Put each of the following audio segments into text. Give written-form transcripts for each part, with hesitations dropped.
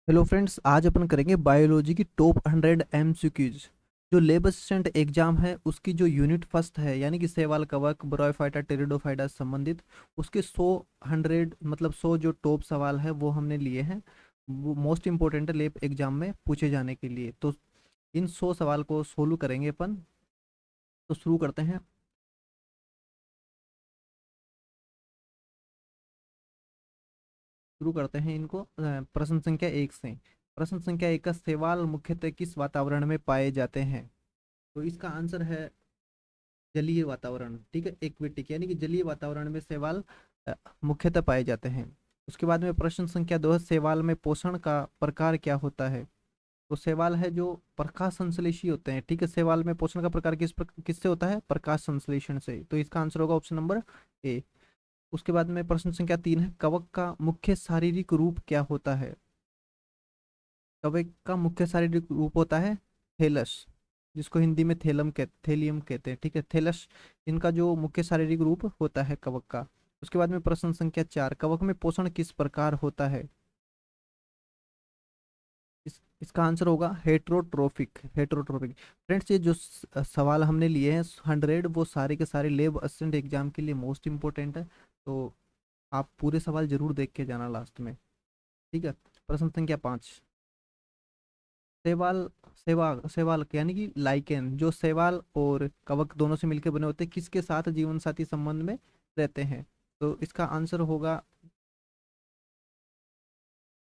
Hello friends, आज अपन करेंगे biology की टॉप 100 एमसीक्यूज। जो लेब असिस्टेंट एग्जाम है उसकी जो यूनिट फर्स्ट है, यानी कि सेवाल कवक ब्रायोफाइटा टेरिडोफाइटा से संबंधित उसके 100 मतलब 100 जो टॉप सवाल है वो हमने लिए हैं। वो मोस्ट इंपॉर्टेंट है लेब एग्जाम में पूछे जाने के लिए। तो इन 100 सवाल को सोल्व करेंगे अपन। तो शुरू करते हैं। इनको प्रश्न संख्या 1 से। प्रश्न संख्या 1 का सवाल मुख्यतः किस वातावरण में पाए जाते हैं? तो इसका आंसर है जलीय वातावरण। ठीक है, एक्वेटिक यानी कि जलीय वातावरण में शैवाल अ, मुख्यतः पाए जाते हैं। उसके बाद में प्रश्न संख्या 2 है, शैवाल में पोषण का प्रकार क्या होता है? तो शैवाल है जो प्रकाश संश्लेषी होते हैं। ठीक है, शैवाल में पोषण का प्रकार किससे होता है? प्रकाश संश्लेषण से। तो इसका आंसर होगा ऑप्शन नंबर ए। उसके बाद में प्रश्न संख्या 3 है, कवक का मुख्य शारीरिक रूप क्या होता है? कवक का मुख्य शारीरिक रूप होता है थैलस, जिसको हिंदी में थेलियम कहते हैं। ठीक है, थैलस इनका जो मुख्य शारीरिक रूप होता है कवक का। उसके बाद में प्रश्न संख्या 4, कवक में पोषण किस प्रकार होता है? इसका आंसर होगा हेट्रोट्रोफिक। हेट्रोट्रोफिक। फ्रेंड्स, ये जो सवाल हमने लिए हैं 100, वो सारे के सारे लेब असिस्टेंट एग्जाम के लिए मोस्ट इंपॉर्टेंट है। तो आप पूरे सवाल जरूर देख के जाना लास्ट में। ठीक है। प्रश्न संख्या 5, शैवाल शैवाल यानी कि लाइकेन, जो शैवाल और कवक दोनों से मिलकर बने होते हैं, किसके साथ जीवन साथी संबंध में रहते हैं? तो इसका आंसर होगा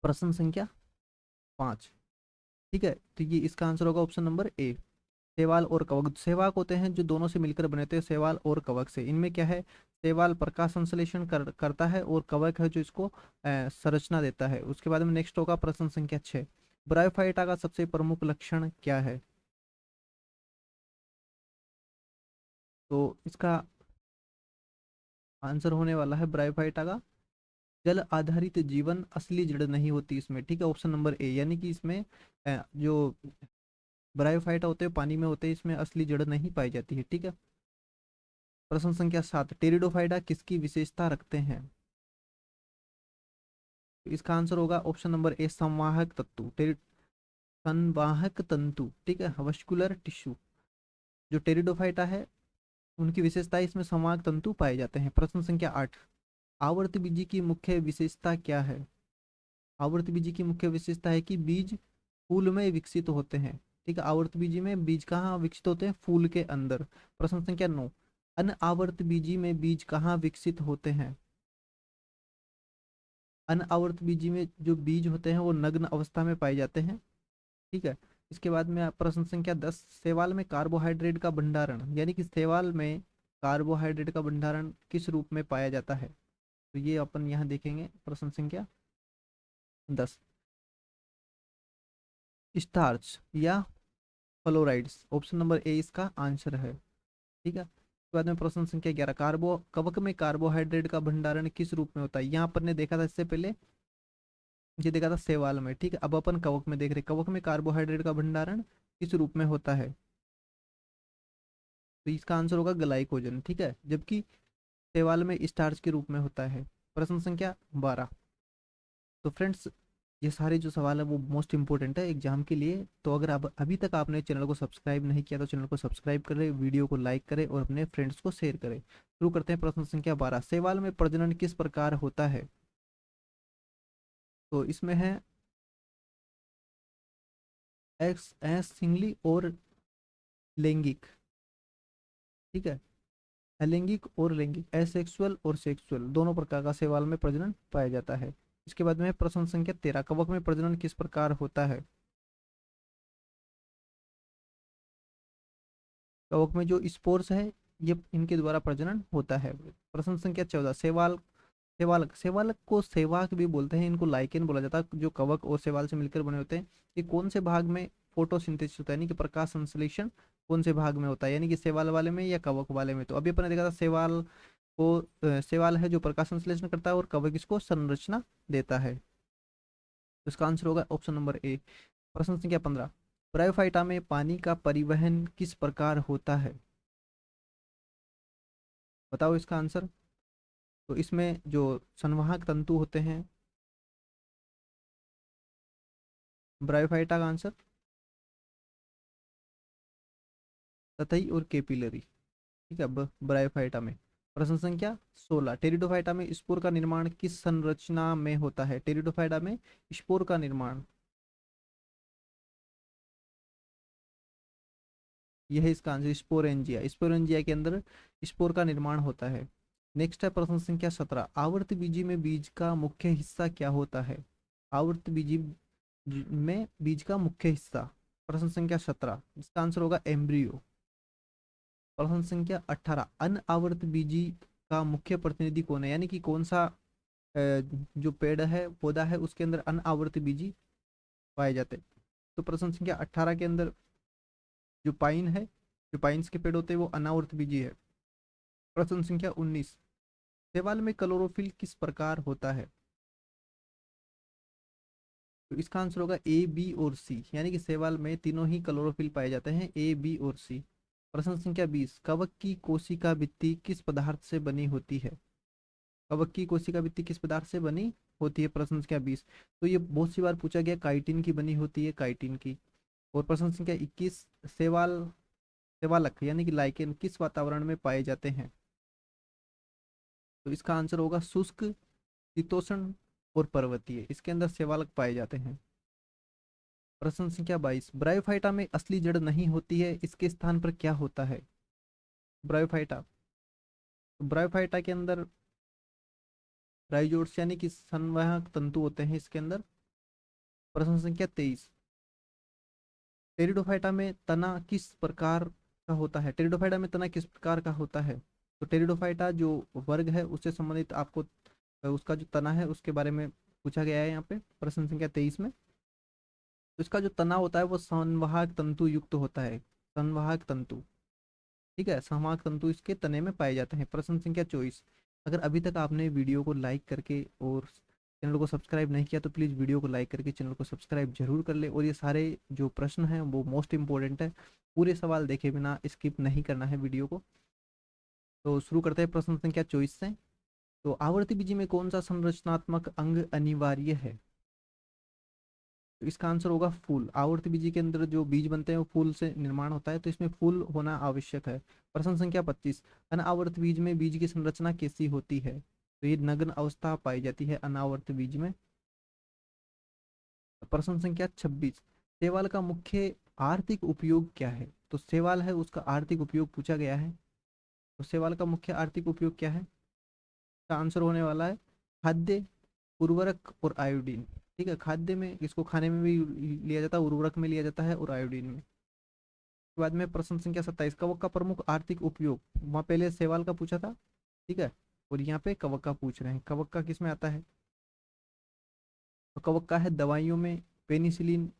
प्रश्न संख्या 5। ठीक है, तो ये इसका आंसर होगा ऑप्शन नंबर ए। शैवाल और कवक सहवाक होते हैं जो दोनों से मिलकर बने होते हैं, शैवाल और कवक से। इनमें क्या है, शैवाल प्रकाश संश्लेषण करता है और कवक है जो इसको संरचना देता है। उसके बाद में नेक्स्ट होगा प्रश्न संख्या 6, ब्रायोफाइटा का सबसे प्रमुख लक्षण क्या है? तो इसका आंसर होने वाला है ब्रायोफाइटा का जल आधारित जीवन, असली जड़ नहीं होती इसमें। ठीक है, ऑप्शन नंबर ए, यानी कि इसमें जो ब्रायोफाइटा होते हैं पानी में होते हैं, इसमें असली जड़ नहीं पाई जाती है। ठीक है। प्रश्न संख्या 7, टेरिडोफाइटा किसकी विशेषता रखते हैं? तो इसका आंसर होगा ऑप्शन नंबर ए, संवाहक तत्व। संवाहक तंतु। ठीक है, वस्कुलर टिश्यू। जो टेरिडोफाइटा है उनकी विशेषता है इसमें संवाहक तंतु पाए जाते हैं। प्रश्न संख्या 8, आवर्तबीजी की मुख्य विशेषता क्या है? आवर्तबीजी की मुख्य विशेषता है कि बीज फूल में विकसित होते हैं। ठीक है, आवर्तबीजी में बीज कहाँ विकसित होते हैं? फूल के अंदर। प्रश्न संख्या 9, अनावर्तबीजी में बीज कहाँ विकसित होते हैं? अनावर्तबीजी में जो बीज होते हैं वो नग्न अवस्था में पाए जाते हैं। ठीक है। इसके बाद में प्रश्न संख्या 10, शैवाल में कार्बोहाइड्रेट का भंडारण, यानी कि शैवाल में कार्बोहाइड्रेट का भंडारण किस रूप में पाया जाता है? तो ये अपन यहाँ देखेंगे। प्रश्न संख्या 10, स्टार्च या फ्लोराइड्स। ऑप्शन नंबर ए इसका आंसर है। ठीक है। उसके बाद में प्रश्न संख्या 11, कवक में कार्बोहाइड्रेट का भंडारण किस रूप में होता है? यहाँ पर ने देखा था इससे पहले, ये देखा था शैवाल में। ठीक है, अब अपन कवक में देख रहे, कवक में कार्बोहाइड्रेट का भंडारण किस रूप में होता है? तो इसका आंसर होगा ग्लाइकोजन। ठीक है, जबकि शैवाल में स्टार्च के रूप में होता है। प्रश्न संख्या 12। तो फ्रेंड्स, ये सारे जो सवाल है वो मोस्ट इंपॉर्टेंट है एग्जाम के लिए। तो अगर आप अभी तक आपने चैनल को सब्सक्राइब नहीं किया तो चैनल को सब्सक्राइब करें, वीडियो को लाइक करें और अपने फ्रेंड्स को शेयर करें। शुरू करते हैं। प्रश्न संख्या 12, शैवाल में प्रजनन किस प्रकार होता है? तो इसमें है एक्स एस सिंगली और लैंगिक। ठीक है, अलैंगिक और लैंगिक, एसेक्सुअल और सेक्सुअल, दोनों प्रकार का शैवाल में प्रजनन पाया जाता है। इसके बाद में प्रश्न संख्या 13, कवक में प्रजनन किस प्रकार होता है? कवक में जो स्पोर्स है ये इनके द्वारा प्रजनन होता है। प्रश्न संख्या 14, शैवाल शैवालक शैवालक को सेवाक भी बोलते हैं, इनको लाइकेन बोला जाता है। जो कवक और शैवाल से मिलकर बने होते हैं, ये कौन से भाग में फोटोसिंथेसिस होता है, यानी कि प्रकाश संश्लेषण कौन से भाग में होता है, यानी कि शैवाल वाले में या कवक वाले में? तो अभी अपने देखा था शैवाल को शैवाल है जो प्रकाश संश्लेषण करता है और कवक इसको संरचना देता है। तो इसका आंसर होगा ऑप्शन नंबर ए। प्रश्न संख्या 15, ब्रायोफाइटा में पानी का परिवहन किस प्रकार होता है? बताओ इसका आंसर। तो इसमें जो संवाहक तंतु होते हैं ब्रायोफाइटा का आंसर सतही और केपिलरी। ठीक है, ब्रायोफाइटा में। प्रश्न संख्या 16, टेरिडोफाइटा में स्पोर का निर्माण किस संरचना में होता है? टेरिडोफाइटा में स्पोर का निर्माण, यह है इसका आंसर, स्पोरेंजिया। स्पोरेंजिया के अंदर स्पोर का निर्माण होता है। नेक्स्ट है प्रश्न संख्या 17, आवर्त बीजी में बीज का मुख्य हिस्सा क्या होता है? आवर्त बीजी में बीज का मुख्य हिस्सा, प्रश्न संख्या 17, इसका आंसर होगा एम्ब्रियो। प्रश्न संख्या 18, अनआवर्त बीजी का मुख्य प्रतिनिधि कौन है? यानी कि कौन सा जो पेड़ है, पौधा है, उसके अंदर अनआवर्त बीजी पाए जाते हैं? तो प्रश्न संख्या 18 के अंदर जो पाइन है, जो पाइन्स के पेड़ होते हैं वो अनावर्त बीजी है। प्रश्न संख्या 19, शैवाल में क्लोरोफिल किस प्रकार होता है? तो इसका आंसर होगा ए, बी और सी, यानी कि शैवाल में तीनों ही क्लोरोफिल पाए जाते हैं, ए, बी और सी। प्रश्न संख्या 20, कवक की कोशिका भित्ति किस पदार्थ से बनी होती है? कवक की कोशिका भित्ति किस पदार्थ से बनी होती है? प्रश्न संख्या 20, तो ये बहुत सी बार पूछा गया, काइटिन की बनी होती है, काइटिन की। और प्रश्न संख्या 21, शैवाल, शैवालक यानी कि लाइकेन किस वातावरण में पाए जाते हैं? तो इसका आंसर होगा शुष्क, शीतोष्ण और पर्वतीय, इसके अंदर शैवालक पाए जाते हैं। प्रश्न संख्या 22, ब्रायोफाइटा में असली जड़ नहीं होती है, इसके स्थान पर क्या होता है? ब्रायोफाइटा, तो ब्रायोफाइटा के अंदर राइजोट्स यानी कि संवाहक तंतु होते हैं इसके अंदर। प्रश्न संख्या 23, टेरिडोफाइटा में तना किस प्रकार का होता है? टेरिडोफाइटा में तना किस प्रकार का होता है? तो टेरिडोफाइटा जो वर्ग है उससे संबंधित आपको उसका जो तना है उसके बारे में पूछा गया है यहाँ पे प्रश्न संख्या 23 में। तो इसका जो तना होता है वो संवाहक तंतु युक्त होता है, संवाहक तंतु। ठीक है, संवाहक तंतु इसके तने में पाए जाते हैं। प्रश्न संख्या 24, अगर अभी तक आपने वीडियो को लाइक करके और चैनल को सब्सक्राइब नहीं किया तो प्लीज़ वीडियो को लाइक करके चैनल को सब्सक्राइब जरूर कर ले। और ये सारे जो प्रश्न हैं वो मोस्ट इंपॉर्टेंट है, पूरे सवाल देखे बिना स्किप नहीं करना है वीडियो को। तो शुरू करते हैं प्रश्न संख्या 24 से। तो आवर्ती बीजी में कौन सा संरचनात्मक अंग अनिवार्य है? तो इसका आंसर होगा फूल। आवर्ती बीजी के अंदर जो बीज बनते हैं वो फूल से निर्माण होता है, तो इसमें फूल होना आवश्यक है। प्रश्न संख्या 25, अनावर्त बीज में बीज की संरचना कैसी होती है? तो ये नग्न अवस्था पाई जाती है अनावर्त बीज में। प्रश्न संख्या 26, शैवाल का मुख्य आर्थिक उपयोग क्या है? तो शैवाल है उसका आर्थिक उपयोग पूछा गया है। तो शैवाल का मुख्य आर्थिक उपयोग क्या है? इसका आंसर होने वाला है खाद्य, उर्वरक और आयोडीन। ठीक है, खाद्य में इसको खाने में भी लिया जाता है, उर्वरक में लिया जाता है और आयोडीन में। उसके बाद में प्रश्न संख्या 27, कवक का प्रमुख आर्थिक उपयोग, वहाँ पहले शैवाल का पूछा था, ठीक है, और यहाँ पे कवक का पूछ रहे हैं। कवक का किस में आता है? तो कवक का है दवाइयों में, पेनिसिलिन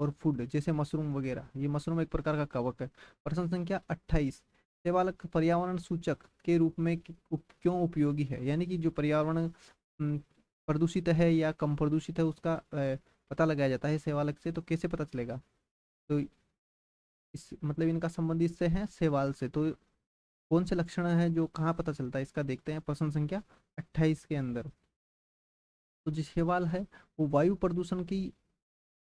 और फूड जैसे मशरूम वगैरह, ये मशरूम एक प्रकार का कवक है। प्रश्न संख्या 28, शैवाल पर्यावरण सूचक के रूप में क्यों उपयोगी है? यानी कि जो पर्यावरण प्रदूषित है या कम प्रदूषित है उसका पता लगाया जाता है शैवालक से, तो कैसे पता चलेगा? तो इस मतलब इनका संबंध इससे है शैवाल से, तो कौन से लक्षण है जो कहाँ पता चलता है इसका देखते हैं प्रश्न संख्या 28 के अंदर। तो जो शैवाल है वो वायु प्रदूषण की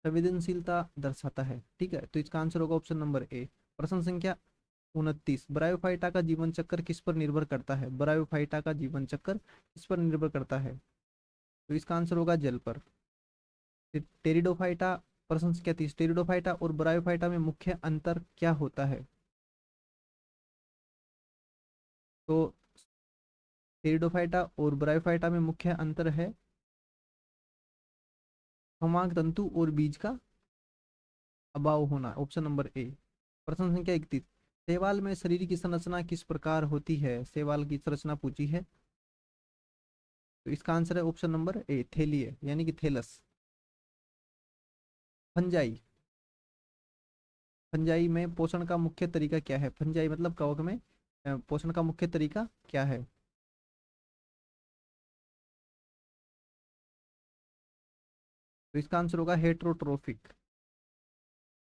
संवेदनशीलता दर्शाता है। ठीक है, तो इसका आंसर होगा ऑप्शन नंबर ए। प्रश्न संख्या 29, ब्रायोफाइटा का जीवन चक्र किस पर निर्भर करता है? ब्रायोफाइटा का जीवन चक्र किस पर निर्भर करता है? तो इसका आंसर होगा जल पर। टेरिडोफाइटा, प्रश्न संख्या 30, टेरिडोफाइटा और ब्रायोफाइटा में मुख्य अंतर क्या होता है? तो टेरिडोफाइटा और ब्रायोफाइटा में मुख्य अंतर है संवाहक तंतु और बीज का अभाव होना, ऑप्शन नंबर ए। प्रश्न संख्या 31, शैवाल में शरीर की संरचना किस प्रकार होती है? शैवाल की संरचना पूछी है, तो इसका आंसर है ऑप्शन नंबर ए, थैलीय यानी कि थैलस। फंजाई, फंजाई में पोषण का मुख्य तरीका क्या है? फंजाई मतलब कवक में पोषण का मुख्य तरीका क्या है? तो इसका आंसर होगा हेटरोट्रोफिक।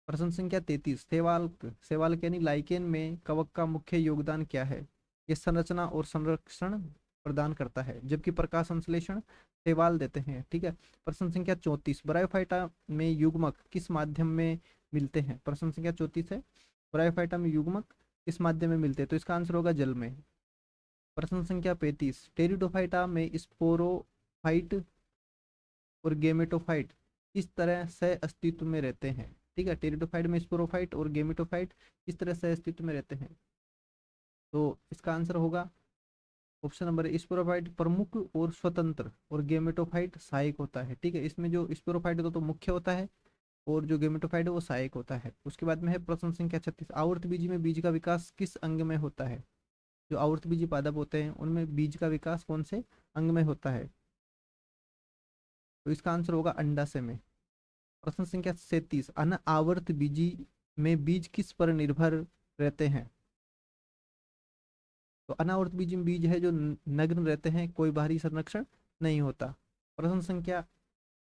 प्रश्न संख्या 33, शैवाल, शैवाल यानी लाइकेन में कवक का मुख्य योगदान क्या है? ये संरचना और संरक्षण प्रदान करता है, जबकि प्रकाश संश्लेषण शैवाल देते हैं। ठीक है। प्रश्न संख्या 34, ब्रायोफाइटा में युग्मक किस माध्यम में मिलते हैं? प्रश्न संख्या 34 है, ब्रायोफाइटा में युग्मक किस माध्यम में मिलते हैं? तो इसका आंसर होगा जल में। प्रश्न संख्या 35, टेरिडोफाइटा में स्पोरोफाइट और गेमेटोफाइट किस तरह से अस्तित्व में रहते हैं? ठीक है। टेरिडोफाइट में स्पोरोफाइट और गेमेटोफाइट किस तरह से अस्तित्व में रहते हैं? तो इसका आंसर होगा ऑप्शन नंबर ए, स्पोरोफाइट प्रमुख और स्वतंत्र और गेमेटोफाइट सहायक होता है। ठीक है। इसमें जो स्पोरोफाइट तो मुख्य होता है और जो गेमेटोफाइट है वो सहायक होता है। उसके बाद में है प्रश्न संख्या 36, आवर्तबीजी में बीज का विकास किस अंग में होता है? जो आवर्तबीजी पादप होते हैं उनमें बीज का विकास कौन से अंग में होता है? तो इसका आंसर होगा अंडाशय में। प्रश्न संख्या 37, अनावर्त बीजी में बीज किस पर निर्भर रहते हैं? तो अनावर्त बीज में बीज है जो नग्न रहते हैं, कोई बाहरी संरक्षण नहीं होता। प्रश्न संख्या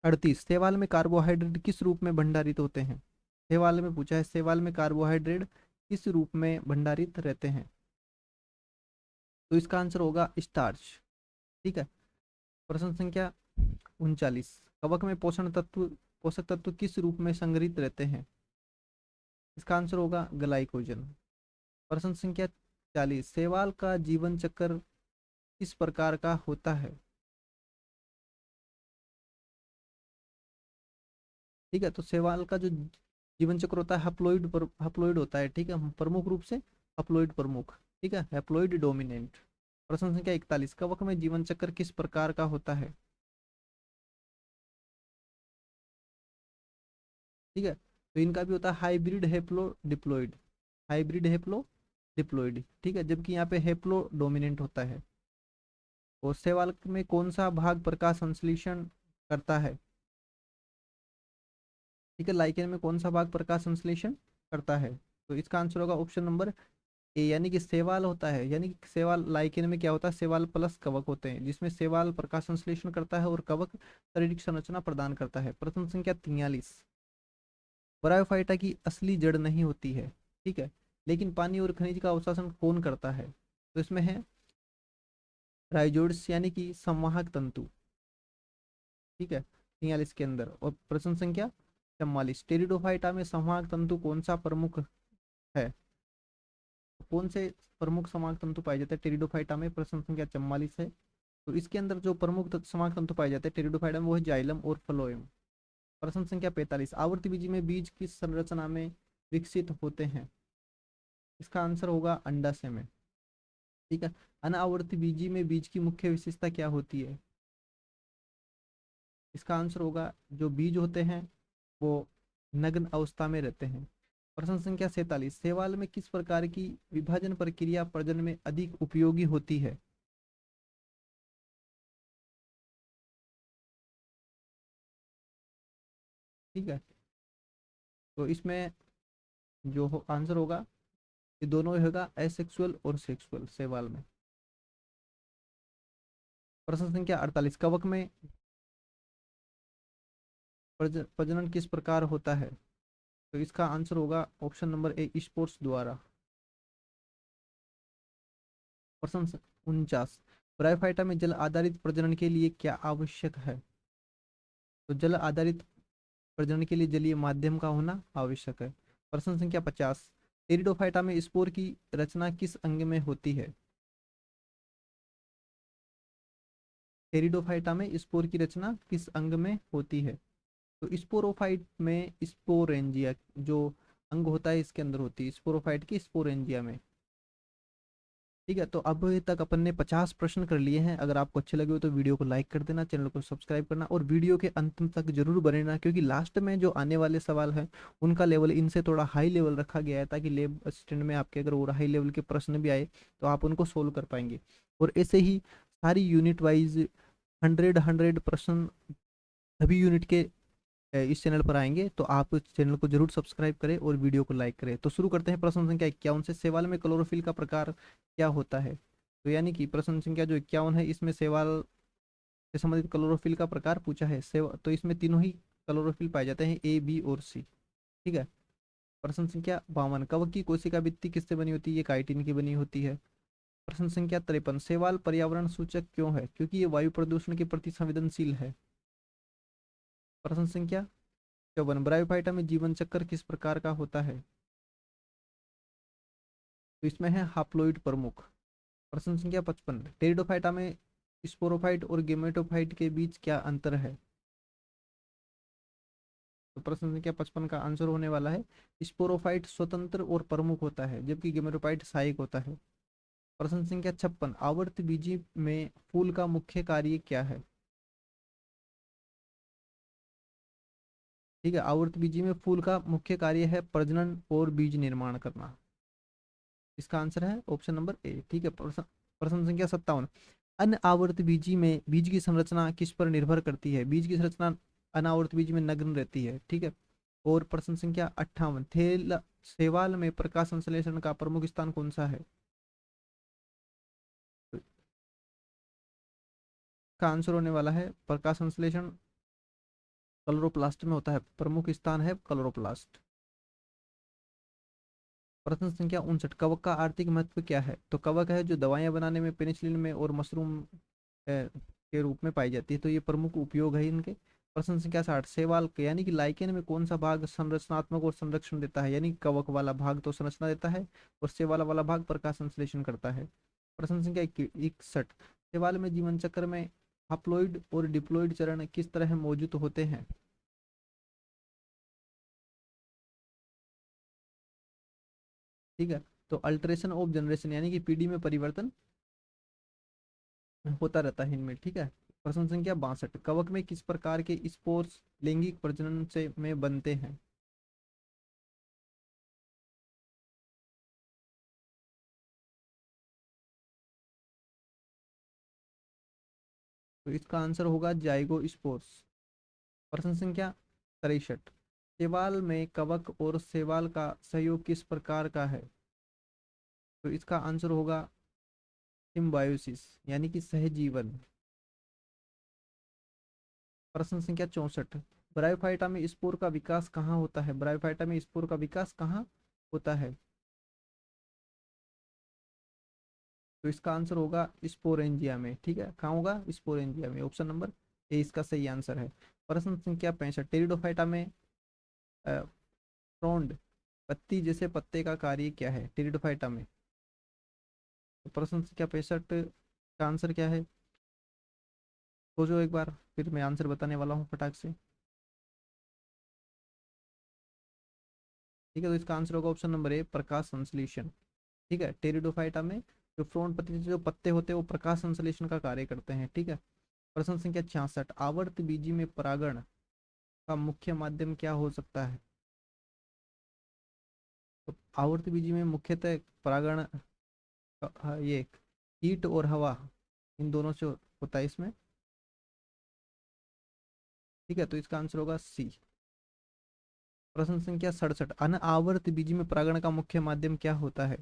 38, शैवाल में कार्बोहाइड्रेट किस रूप में भंडारित होते हैं? शैवाल में पूछा है, शैवाल में कार्बोहाइड्रेट किस रूप में भंडारित रहते हैं? तो इसका आंसर होगा स्टार्च। ठीक है। प्रश्न संख्या 39, कवक में पोषक तत्व किस रूप में संग्रहित रहते हैं? इसका आंसर होगा ग्लाइकोजन। प्रश्न संख्या 40, शैवाल का जीवन चक्र किस प्रकार का होता है? ठीक है। तो शैवाल का जो जीवन चक्र होता है हप्लोइड होता है। ठीक है। प्रमुख रूप से हप्लोइड प्रमुख। ठीक है। Haploid dominant. प्रश्न संख्या 41, कवक में जीवन चक्र किस प्रकार का होता है? ठीक है। तो इनका भी होता है hybrid haplodiploid. Hybrid haplodiploid. ठीक है। जबकि यहाँ पे हेप्लो डोमिनेंट होता है। और शैवाल में कौन सा भाग प्रकाश संश्लेषण करता है? ठीक है। लाइकेन में कौन सा भाग प्रकाश संश्लेषण करता है? तो इसका आंसर होगा ऑप्शन नंबर ए, यानी कि शैवाल होता है। यानी कि शैवाल, लाइकेन में क्या होता है, शैवाल प्लस कवक होते हैं, जिसमें शैवाल प्रकाश संश्लेषण करता है और कवक शारीरिक संरचना प्रदान करता है। प्रश्न संख्या 43, ब्रायोफाइटा की असली जड़ नहीं होती है। ठीक है। लेकिन पानी और खनिज का अवशोषण कौन करता है? तो इसमें है राइजोइड्स, यानी कि संवाहक तंतु। ठीक है। 43 के अंदर। और प्रश्न संख्या 44, टेरिडोफाइटा में संवाहक तंतु कौन सा प्रमुख है? कौन से प्रमुख संवाहक तंतु पाए जाते हैं टेरिडोफाइटा में? प्रश्न संख्या 44 है। तो इसके अंदर जो प्रमुख संवाहक तंतु पाए जाते हैं टेरिडोफाइटा में वो है जाइलम और फ्लोएम। प्रश्न संख्या 45, आवर्त बीजी में बीज किस संरचना में विकसित होते हैं? इसका आंसर होगा अंडाशय में। ठीक है। अनावर्ती बीजी में बीज की मुख्य विशेषता क्या होती है? इसका आंसर होगा जो बीज होते हैं वो नग्न अवस्था में रहते हैं। प्रश्न संख्या 47, शैवाल में किस प्रकार की विभाजन प्रक्रिया प्रजनन में अधिक उपयोगी होती है? ठीक है। तो इसमें जो आंसर होगा ये दोनों ही होगा, एसेक्सुअल और सेक्सुअल शैवाल में। प्रश्न संख्या 48, कवक में प्रजनन किस प्रकार होता है? तो इसका आंसर होगा ऑप्शन नंबर ए, स्पोर्स द्वारा। प्रश्न 49, ब्रायोफाइटा में जल आधारित प्रजनन के लिए क्या आवश्यक है? तो जल आधारित प्रजनन के लिए जलीय माध्यम का होना आवश्यक है। प्रश्न संख्या 50, टेरिडोफाइटा में स्पोर की रचना किस अंग में होती है? टेरिडोफाइटा में स्पोर की रचना किस अंग में होती है? तो स्पोरोफाइट में स्पोरेंजिया जो अंग होता है इसके अंदर होती है, स्पोरोफाइट की स्पोरेंजिया में। ठीक है। तो अब तक अपन ने 50 प्रश्न कर लिए हैं। अगर आपको अच्छे लगे हो तो वीडियो को लाइक कर देना, चैनल को सब्सक्राइब करना और वीडियो के अंत तक जरूर बने रहना, क्योंकि लास्ट में जो आने वाले सवाल हैं उनका लेवल इनसे थोड़ा हाई लेवल रखा गया है, ताकि लैब असिस्टेंट में आपके अगर और हाई लेवल के प्रश्न भी आए तो आप उनको सोल्व कर पाएंगे। और ऐसे ही सारी यूनिट वाइज 100 प्रश्न सभी यूनिट के इस चैनल पर आएंगे, तो आप इस चैनल को जरूर सब्सक्राइब करें और वीडियो को लाइक करें। तो शुरू करते हैं प्रश्न संख्या 51 से, शैवाल में क्लोरोफिल का प्रकार क्या होता है? तो यानी कि प्रश्न संख्या जो 51 है इसमें शैवाल से संबंधित क्लोरोफिल का प्रकार पूछा है। तो इसमें तीनों ही क्लोरोफिल पाए जाते हैं, ए, बी और सी। ठीक है। प्रश्न संख्या 52, कवक की कोशिका भित्ति किससे बनी होती है? ये काइटिन की बनी होती है। प्रश्न संख्या 53, शैवाल पर्यावरण सूचक क्यों है? क्योंकि ये वायु प्रदूषण के प्रति संवेदनशील है। प्रश्न संख्या 54, ब्रायोफाइटा में जीवन चक्र किस प्रकार का होता है? तो इसमें है हाप्लोइड प्रमुख। प्रश्न संख्या 55, टेरिडोफाइटा में स्पोरोफाइट और गेमेटोफाइट के बीच क्या अंतर है? तो प्रश्न संख्या 55 का आंसर होने वाला है, स्पोरोफाइट स्वतंत्र और प्रमुख होता है जबकि गेमेटोफाइट सहायक होता है। प्रश्न संख्या 56, आवर्तबीजी में फूल का मुख्य कार्य क्या है? ठीक है, आवर्तबीजी में फूल का मुख्य कार्य है प्रजनन और बीज निर्माण करना। इसका आंसर है ऑप्शन नंबर ए। ठीक है, प्रश्न प्रश्न संख्या 57, अन्य आवर्तबीजी में बीज की संरचना किस पर निर्भर करती है? बीज की संरचना अनावर्तबीजी में नग्न रहती है। ठीक है। और प्रश्न संख्या 58, शैवाल में प्रकाश संश्लेषण का प्रमुख स्थान कौन सा है? का आंसर होने वाला है, प्रकाश संश्लेषण क्लोरोप्लास्ट में होता है, प्रमुख स्थान है क्लोरोप्लास्ट। प्रश्न संख्या 59, कवक का आर्थिक महत्व क्या है? तो कवक है जो दवाइयां बनाने में, पेनिसिलिन में और मशरूम के रूप में पाई जाती है, तो ये प्रमुख उपयोग है इनके। प्रश्न संख्या 60, शैवाल के यानी कि लाइकेन में कौन सा भाग संरचनात्मक और संरक्षण देता है? यानी कवक वाला भाग तो संरचना देता है और शैवाल वाला भाग प्रकाश संश्लेषण करता है। प्रश्न संख्या 61, शैवाल में जीवन चक्र में हाप्लोइड और डिप्लोइड चरण किस तरह मौजूद होते हैं? ठीक है, तो अल्टरेशन ऑफ जनरेशन यानी कि पीढ़ी में परिवर्तन होता रहता है इनमें। ठीक है। प्रश्न संख्या 62, कवक में किस प्रकार के स्पोर्स लैंगिक प्रजनन से में बनते हैं? तो इसका आंसर होगा जाइगो स्पोर्स। प्रश्न संख्या 63, शैवाल में कवक और शैवाल का सहयोग किस प्रकार का है? तो इसका आंसर होगा सिम्बायोसिस यानी कि सहजीवन। प्रश्न संख्या 64, ब्रायोफाइटा में स्पोर का विकास कहाँ होता है? ब्रायोफाइटा में स्पोर का विकास कहाँ होता है? तो इसका आंसर होगा स्पोरेंजिया में। ठीक है, कहाँ होगा? स्पोरेंजिया में। ऑप्शन नंबर ए इसका सही आंसर है। प्रश्न संख्या 65, टेरिडोफाइटा में फ्रॉन्ड पत्ती जैसे पत्ते का कार्य क्या है टेरिडोफाइटा में? तो प्रश्न संख्या 65 का आंसर क्या है? सोचो एक बार, फिर मैं आंसर बताने वाला हूँ फटाक से। ठीक है, तो इसका आंसर होगा ऑप्शन नंबर ए, प्रकाश संश्लेषण। ठीक है, टेरिडोफाइटा में जो फ्रॉन्ड पत्ती जो पत्ते होते हैं वो प्रकाश संश्लेषण का कार्य करते हैं। ठीक है। प्रश्न संख्या 66, आवर्त बीजी में परागण का मुख्य माध्यम क्या हो सकता है? तो आवर्त बीजी में मुख्यतः परागण ये हीट और हवा, इन दोनों से होता है इसमें। ठीक है, तो इसका आंसर होगा सी। प्रश्न संख्या 67, अनावर्त बीजी में परागण का मुख्य माध्यम क्या होता है?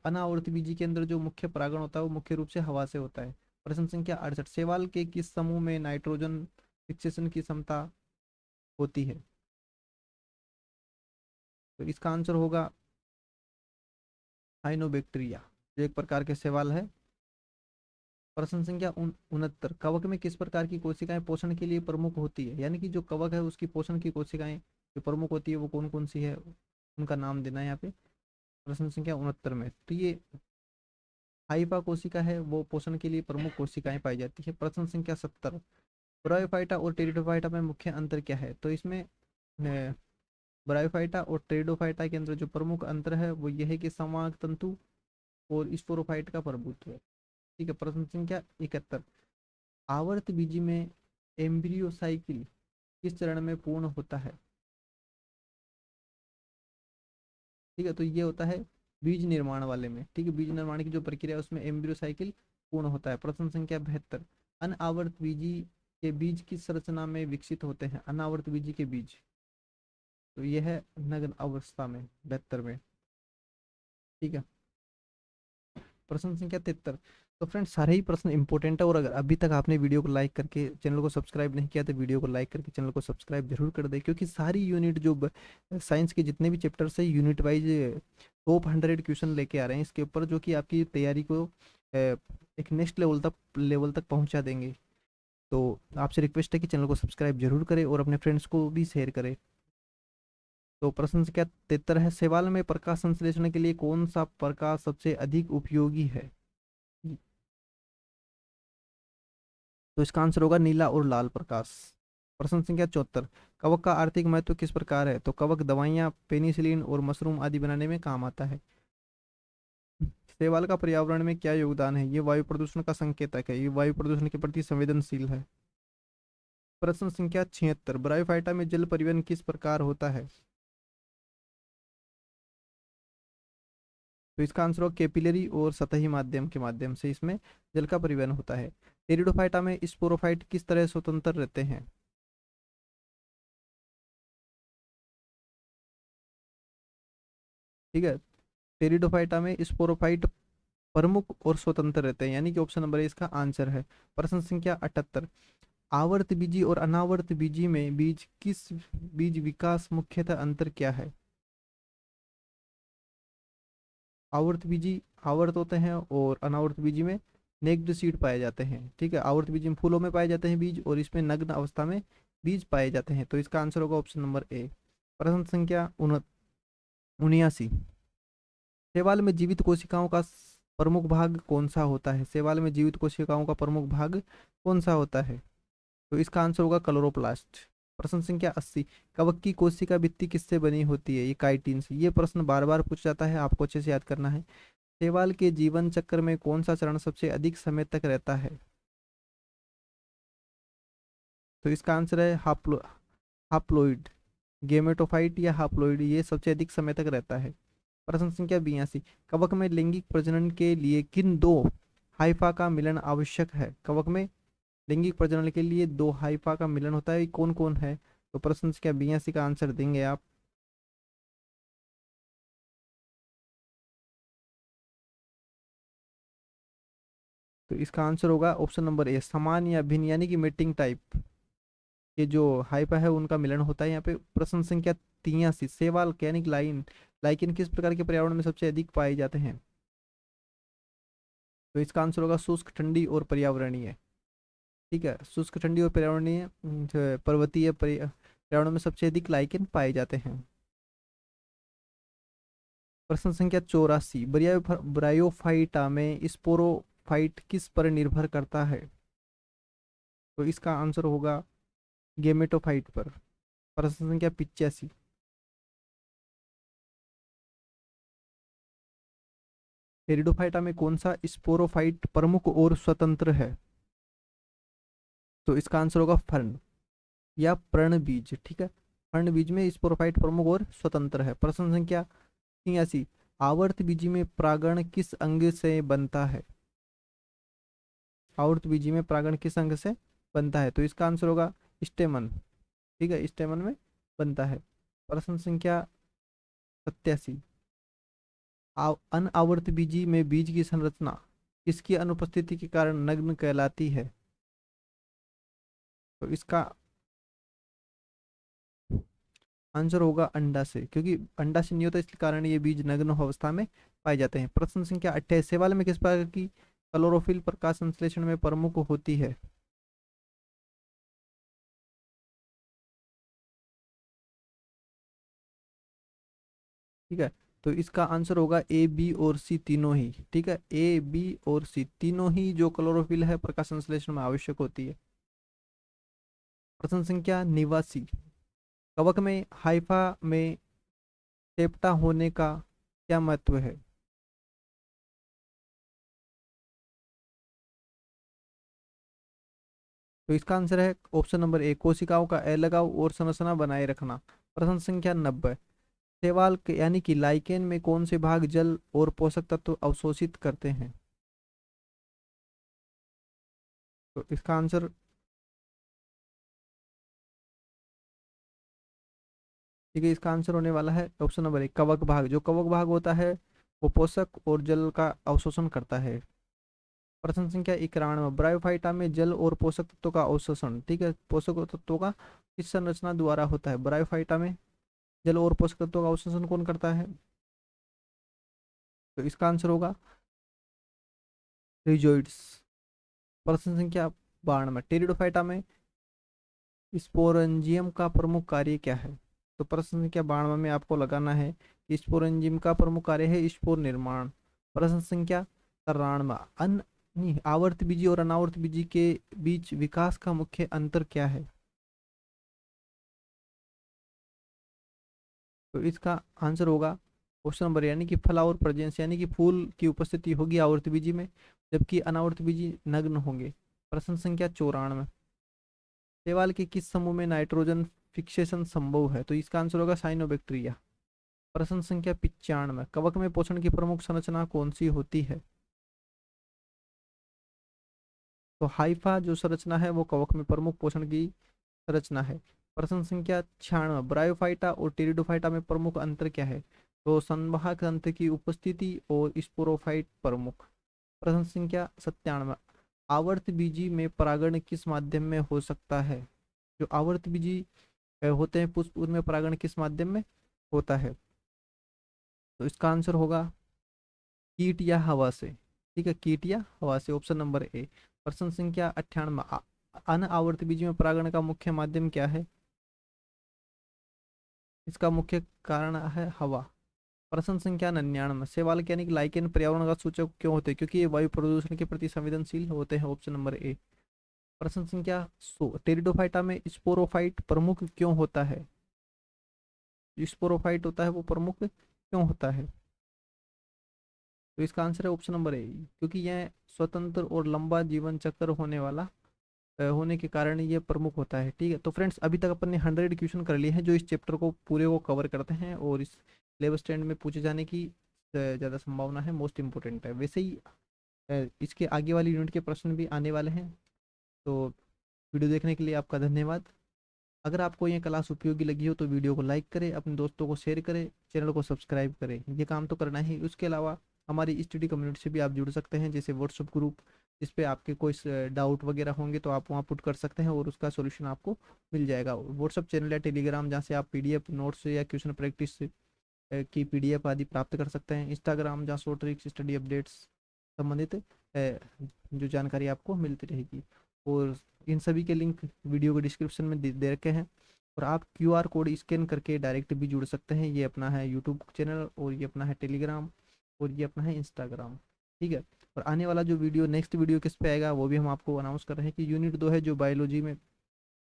अनावर्त बीजी के अंदर जो मुख्य परागण होता है वो मुख्य रूप से हवा से होता है। प्रश्न संख्या 68, शैवाल के किस समूह में नाइट्रोजन फिक्सेशन की क्षमता होती है? तो इसका आंसर होगा हाइनोबैक्टीरिया, जो एक प्रकार के शैवाल है। प्रश्न संख्या 69, कवक में किस प्रकार की कोशिकाएं पोषण के लिए प्रमुख होती है? यानी कि जो कवक है उसकी पोषण की कोशिकाएं जो प्रमुख होती है वो कौन कौन सी है, उनका नाम देना है यहाँ पे प्रश्न संख्या 69 में। तो ये हाइफा कोशिका है, वो पोषण के लिए प्रमुख कोशिकाएं पाई जाती है। प्रश्न संख्या 70, ब्रायोफाइटा और टेरिडोफाइटा में मुख्य अंतर क्या है? तो इसमें ब्रायोफाइटा और टेरिडोफाइटा के अंदर जो प्रमुख अंतर है वो यह है कि संवाहक तंतु और स्पोरोफाइट का प्रभुत्व है। ठीक है। प्रश्न संख्या 71, आवर्त बीजी में एम्ब्रियो साइकिल किस चरण में पूर्ण होता है? ठीक है, तो ये होता है बीज निर्माण वाले में। ठीक है, बीज निर्माण की जो प्रक्रिया है उसमें एम्ब्रियो साइकिल पूर्ण होता है। प्रश्न संख्या 72, अनावर्त बीजी के बीज किस संरचना में विकसित होते हैं? अनावर्त बीजी के बीज, तो यह है नग्न अवस्था में 72 में। ठीक है। प्रश्न संख्या 73, तो फ्रेंड्स सारे ही प्रश्न इंपॉर्टेंट है, और अगर अभी तक आपने वीडियो को लाइक करके चैनल को सब्सक्राइब नहीं किया तो वीडियो को लाइक करके चैनल को सब्सक्राइब जरूर कर दे, क्योंकि सारी यूनिट जो साइंस के जितने भी चैप्टर्स है यूनिट वाइज टॉप 100 क्वेश्चन लेके आ रहे हैं इसके ऊपर, जो कि आपकी तैयारी को एक नेक्स्ट लेवल तक पहुंचा देंगे। तो आपसे रिक्वेस्ट है कि चैनल को सब्सक्राइब जरूर करें और अपने फ्रेंड्स को भी शेयर करें। तो प्रश्न संख्या 73 है, शैवाल में प्रकाश संश्लेषण के लिए कौन सा प्रकाश सबसे अधिक उपयोगी है? तो इसका आंसर होगा नीला और लाल प्रकाश। प्रश्न संख्या 74, कवक का आर्थिक महत्व किस प्रकार है? तो कवक दवाइयाँ, पेनिसिलिन और मशरूम आदि बनाने में काम आता है। शैवाल का पर्यावरण में क्या योगदान है? ये वायु प्रदूषण का संकेतक है, ये वायु प्रदूषण के प्रति संवेदनशील है। प्रश्न संख्या 76, ब्रायोफाइटा में जल परिवहन किस प्रकार होता है? तो इसका आंसर होगा कैपिलरी और सतही माध्यम के माध्यम से इसमें जल का परिवहन होता है। टेरिडोफाइटा में स्पोरोफाइट किस तरह स्वतंत्र रहते हैं? ठीक है, टेरिडोफाइटा में स्पोरोफाइट प्रमुख और स्वतंत्र रहते हैं, यानी कि ऑप्शन नंबर ए इसका आंसर है। प्रश्न संख्या 78, आवर्त बीजी और अनावर्त बीजी में बीज विकास मुख्यतः अंतर क्या है? आवर्त बीजी आवर्त होते हैं और अनावर्त बीजी में नेक्ड सीड पाए जाते हैं। ठीक है, आवर्त बीजी में फूलों में पाए जाते हैं बीज, और इसमें नग्न अवस्था में बीज पाए जाते हैं। तो इसका आंसर होगा ऑप्शन नंबर ए। प्रश्न संख्या 79, शैवाल में जीवित कोशिकाओं का प्रमुख भाग कौन सा होता है? शैवाल में जीवित कोशिकाओं का प्रमुख भाग कौन सा होता है? तो इसका आंसर होगा क्लोरोप्लास्ट। प्रश्न संख्या 80, कवक की कोशिका भित्ति किससे बनी होती है? ये काइटिन से। ये प्रश्न बार बार पूछा जाता है, आपको अच्छे से याद करना है। शैवाल के जीवन चक्र में कौन सा चरण सबसे अधिक समय तक रहता है? तो इसका आंसर है हाप्लोइड, गेमेटोफाइट या हाप्लोइड, ये सबसे अधिक समय तक रहता है। प्रश्न संख्या 82, कवक में लैंगिक प्रजनन के लिए किन दो हाइफा का मिलन आवश्यक है? कवक में लैंगिक प्रजनन के लिए दो हाइफा का मिलन होता है, ये कौन कौन है? तो प्रश्न संख्या 82 का आंसर देंगे आप। तो इसका आंसर होगा ऑप्शन नंबर ए, समान या भिन्न, यानी कि मेटिंग टाइप के जो हाइपा है उनका मिलन होता है यहाँ पे। प्रश्न संख्या 83, सेवाल कैनिक लाइन लाइकिन किस प्रकार के पर्यावरण में सबसे अधिक पाए जाते हैं? तो इसका आंसर होगा शुष्क, ठंडी और पर्यावरणीय। ठीक है, शुष्क, ठंडी और पर्यावरणीय पर्वतीय पर्यावरण में सबसे अधिक लाइकेन पाए जाते हैं। प्रश्न संख्या 84, ब्रायोफाइटा में स्पोरोफाइट किस पर निर्भर करता है? तो इसका आंसर होगा गेमेटोफाइट पर। प्रश्न संख्या 85, टेरिडोफाइटा में कौन सा स्पोरोफाइट प्रमुख और स्वतंत्र है? तो इसका आंसर होगा फर्न या पर्णबीज। ठीक है, पर्णबीज में स्पोरोफाइट प्रमुख और स्वतंत्र है। प्रश्न संख्या 83, आवर्त बीजी में परागण किस अंग से बनता है? आवर्त बीजी में परागण किस अंग से बनता है? तो इसका आंसर होगा स्टेमन। ठीक है, स्टेमन में बनता है। प्रश्न संख्या 87, अनआवर्त बीजी में बीज की संरचना किसकी अनुपस्थिति के कारण नग्न कहलाती है? तो इसका आंसर होगा अंडा से, क्योंकि अंडा से नहीं होता इसके कारण ये बीज नग्न अवस्था में पाए जाते हैं। प्रश्न संख्या 28, शैवाल में किस प्रकार की क्लोरोफिल प्रकाश संश्लेषण में प्रमुख होती है? ठीक है, तो इसका आंसर होगा ए, बी और सी तीनों ही। ठीक है, ए, बी और सी तीनों ही जो क्लोरोफिल है प्रकाश संश्लेषण में आवश्यक होती है। प्रश्न संख्या 89, कवक में हाइफा में चेप्टा होने का क्या महत्व है? तो इसका आंसर है ऑप्शन नंबर ए, कोशिकाओं का अलगाव और संरचना बनाए रखना। प्रश्न संख्या 90, शैवाल यानी कि लाइकेन में कौन से भाग जल और पोषक तत्व अवशोषित करते हैं? तो इसका आंसर, ठीक है, इसका आंसर होने वाला है ऑप्शन नंबर ए, कवक भाग। जो कवक भाग होता है वो पोषक और जल का अवशोषण करता है। प्रश्न संख्या 91, ब्रायोफाइटा में जल और पोषक तत्वों का अवशोषण, ठीक है, पोषक तत्वों का किस संरचना द्वारा होता है? ब्रायोफाइटा में जल और पोषक तत्वों का अवशोषण कौन करता है? तो इसका आंसर होगा रिजोइड्स। प्रश्न संख्या 92, टेरिडोफाइटा में स्पोरेंजियम का प्रमुख कार्य क्या है? तो प्रश्न संख्या 92 में आपको लगाना है कि स्पोरेंजियम का प्रमुख कार्य है स्पोर निर्माण। प्रश्न संख्या 93, अन नहीं, आवर्त बीजी और अनावर्त बीजी के बीच विकास का मुख्य अंतर क्या है? तो इसका आंसर होगा ऑप्शन नंबर, यानी कि फला और प्रजेंस, यानी कि फूल की उपस्थिति होगी आवर्त बीजी में, जबकि अनावर्त बीजी नग्न होंगे। प्रश्न संख्या 94, शैवाल के किस समूह में नाइट्रोजन फिक्सेशन संभव है? तो इसका आंसर होगा साइनोबैक्टीरिया। प्रश्न संख्या 95, कवक में पोषण की प्रमुख संरचना कौन सी होती है? तो हाइफा जो संरचना है वो कवक में प्रमुख पोषण की संरचना है। प्रश्न संख्या 96, ब्रायोफाइटा और टेरिडोफाइटा में प्रमुख अंतर क्या है? तो संवाहक तंत्र की उपस्थिति और स्पोरोफाइट प्रमुख। प्रश्न संख्या 97, आवर्त बीजी में परागण किस माध्यम में हो सकता है? जो आवर्त बीजी होते हैं पुष्प, उनमें परागण किस माध्यम में होता है? तो इसका आंसर होगा कीट या हवा से, ठीक है, कीट या हवा से, ऑप्शन नंबर ए। प्रश्न संख्या 98, अनआवर्त बीज में परागण का मुख्य माध्यम क्या है? इसका मुख्य कारण है हवा। प्रश्न संख्या 99, शैवाल यानी कि लाइकेन पर्यावरण का सूचक क्यों होते हैं? क्योंकि ये वायु प्रदूषण के प्रति संवेदनशील होते हैं, ऑप्शन नंबर ए। प्रश्न संख्या 100, टेरिडोफाइटा में स्पोरोफाइट प्रमुख क्यों होता है? जो स्पोरोफाइट होता है वो प्रमुख क्यों होता है? तो इसका आंसर है ऑप्शन नंबर ए, क्योंकि यह स्वतंत्र और लंबा जीवन चक्र होने वाला होने के कारण ये प्रमुख होता है। ठीक है, तो फ्रेंड्स अभी तक अपन ने 100 क्वेश्चन कर लिए हैं जो इस चैप्टर को पूरे को कवर करते हैं और इस सिलेबस स्टैंड में पूछे जाने की ज़्यादा संभावना है, मोस्ट इंपॉर्टेंट है। वैसे ही इसके आगे वाली यूनिट के प्रश्न भी आने वाले हैं। तो वीडियो देखने के लिए आपका धन्यवाद। अगर आपको ये क्लास उपयोगी लगी हो तो वीडियो को लाइक करें, अपने दोस्तों को शेयर करें, चैनल को सब्सक्राइब करें, ये काम तो करना ही। उसके अलावा हमारी स्टडी कम्युनिटी से भी आप जुड़ सकते हैं, जैसे व्हाट्सएप ग्रुप, जिस पे आपके कोई डाउट वगैरह होंगे तो आप वहाँ पुट कर सकते हैं और उसका सॉल्यूशन आपको मिल जाएगा। व्हाट्सएप चैनल या टेलीग्राम जहाँ से आप पीडीएफ नोट्स या क्वेश्चन प्रैक्टिस की पीडीएफ आदि प्राप्त कर सकते हैं। इंस्टाग्राम जहाँ शॉर्ट ट्रिक्स स्टडी अपडेट्स संबंधित जो जानकारी आपको मिलती रहेगी, और इन सभी के लिंक वीडियो के डिस्क्रिप्शन में दे रखे हैं। और आप क्यूआर कोड स्कैन करके डायरेक्ट भी जुड़ सकते हैं। ये अपना है यूट्यूब चैनल, और ये अपना है टेलीग्राम, और ये अपना है इंस्टाग्राम। ठीक है, और आने वाला जो वीडियो, नेक्स्ट वीडियो किस पे आएगा वो भी हम आपको अनाउंस कर रहे हैं कि यूनिट 2 है जो बायोलॉजी में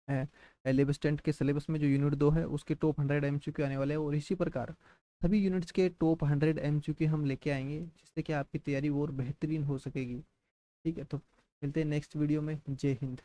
है, सिलेबस टेंथ के सिलेबस में जो यूनिट 2 है उसके टॉप 100 एमसीक्यू आने वाले हैं, और इसी प्रकार सभी यूनिट्स के टॉप 100 एमसीक्यू हम लेके आएंगे, जिससे कि आपकी तैयारी और बेहतरीन हो सकेगी। ठीक है, तो मिलते हैं नेक्स्ट वीडियो में। जय हिंद।